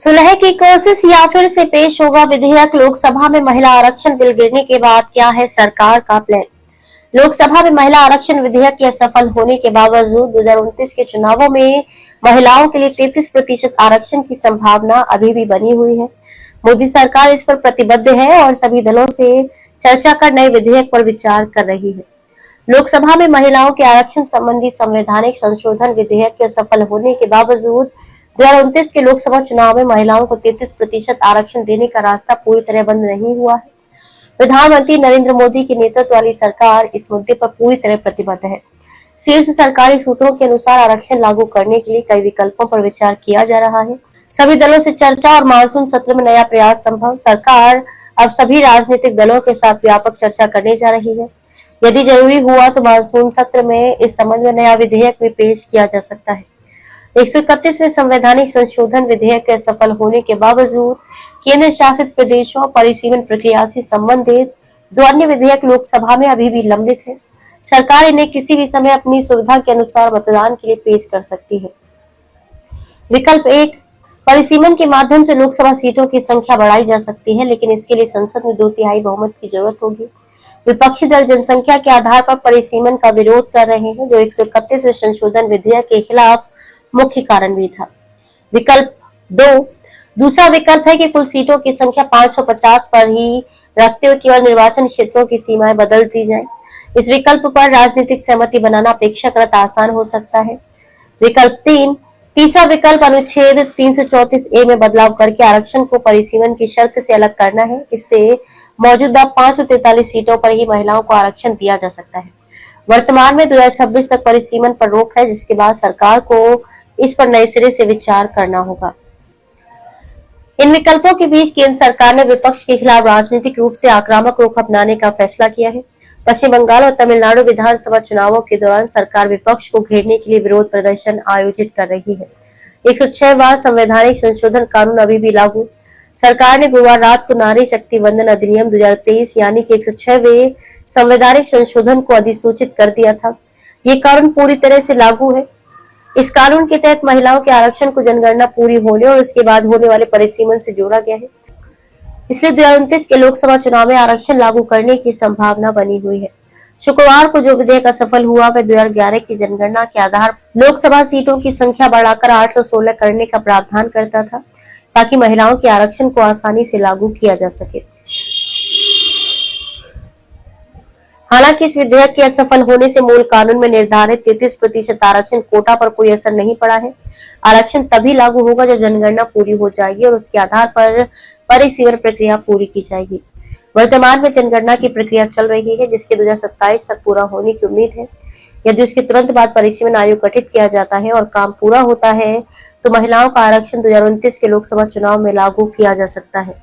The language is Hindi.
सुलह की कोशिश या फिर से पेश होगा विधेयक। लोकसभा में महिला आरक्षण बिल गिरने के बाद क्या है सरकार का प्लान। लोकसभा में महिला आरक्षण विधेयक के असफल होने के बावजूद 2029 के चुनावों में महिलाओं के लिए 33% आरक्षण की संभावना अभी भी बनी हुई है। मोदी सरकार इस पर प्रतिबद्ध है और सभी दलों से चर्चा कर नए विधेयक पर विचार कर रही है। लोकसभा में महिलाओं के आरक्षण संबंधी संवैधानिक संशोधन विधेयक के असफल होने के बावजूद 2029 के लोकसभा चुनाव में महिलाओं को 33% आरक्षण देने का रास्ता पूरी तरह बंद नहीं हुआ है। प्रधानमंत्री नरेंद्र मोदी के नेतृत्व वाली सरकार इस मुद्दे पर पूरी तरह प्रतिबद्ध है। शीर्ष सरकारी सूत्रों के अनुसार आरक्षण लागू करने के लिए कई विकल्पों पर विचार किया जा रहा है। सभी दलों से चर्चा और मानसून सत्र में नया प्रयास संभव। सरकार अब सभी राजनीतिक दलों के साथ व्यापक चर्चा करने जा रही है। यदि जरूरी हुआ तो मानसून सत्र में इस संबंध में नया विधेयक भी पेश किया जा सकता है। 131वें संवैधानिक संशोधन विधेयक के सफल होने के बावजूद केंद्र शासित प्रदेशों और परिसीमन प्रक्रिया से संबंधित 2 अन्य विधेयक लोकसभा में अभी भी लंबित है। सरकार इन्हें किसी भी समय अपनी सुविधा के अनुसार मतदान के लिए पेश कर सकती है। विकल्प 1, परिसीमन के माध्यम से लोकसभा सीटों की संख्या बढ़ाई जा सकती है, लेकिन इसके लिए संसद में 2/3 बहुमत की जरूरत होगी। विपक्षी दल जनसंख्या के आधार पर परिसीमन का विरोध कर रहे हैं, जो 131वें संशोधन विधेयक के खिलाफ मुख्य कारण भी था। विकल्प 2, दूसरा विकल्प है कि कुल सीटों की संख्या 550 पर ही रखते हुए केवल निर्वाचन क्षेत्रों की सीमाएं बदल दी जाए। इस विकल्प पर राजनीतिक सहमति बनाना अपेक्षाकृत आसान हो सकता है। विकल्प 3, तीसरा विकल्प अनुच्छेद 334A में बदलाव करके आरक्षण को परिसीमन की शर्त से अलग करना है। इससे मौजूदा 543 सीटों पर ही महिलाओं को आरक्षण दिया जा सकता है। वर्तमान में 2026 तक परिसीमन पर रोक है, जिसके बाद सरकार को इस पर नए सिरे से विचार करना होगा। इन विकल्पों के बीच केंद्र सरकार ने विपक्ष के खिलाफ राजनीतिक रूप से आक्रामक रुख अपनाने का फैसला किया है। पश्चिम बंगाल और तमिलनाडु विधानसभा चुनावों के दौरान सरकार विपक्ष को घेरने के लिए विरोध प्रदर्शन आयोजित कर रही है। 106वां संवैधानिक संशोधन कानून अभी भी लागू। सरकार ने गुरुवार रात को नारी शक्ति वंदन अधिनियम 2023 यानी कि 106वें संवैधानिक संशोधन को अधिसूचित कर दिया था। ये कानून पूरी तरह से लागू है। इस कानून के तहत महिलाओं के आरक्षण को जनगणना पूरी होने और उसके बाद होने वाले परिसीमन से जोड़ा गया है। इसलिए 2029 के लोकसभा चुनाव में आरक्षण लागू करने की संभावना बनी हुई है। शुक्रवार को जो विधेयक असफल हुआ वह 2011 की जनगणना के आधार पर लोकसभा सीटों की संख्या बढ़ाकर 816 करने का प्रावधान करता था, ताकि महिलाओं के आरक्षण को आसानी से लागू किया जा सके। हालांकि इस विधेयक के असफल होने से मूल कानून में निर्धारित 33% आरक्षण कोटा पर कोई असर नहीं पड़ा है। आरक्षण तभी लागू होगा जब जनगणना पूरी हो जाएगी और उसके आधार पर परिसीमन प्रक्रिया पूरी की जाएगी। वर्तमान में जनगणना की प्रक्रिया चल रही है, जिसके 2027 तक पूरा होने की उम्मीद है। यदि उसके तुरंत बाद परिसीमन आयोग गठित किया जाता है और काम पूरा होता है, तो महिलाओं का आरक्षण 2029 के लोकसभा चुनाव में लागू किया जा सकता है।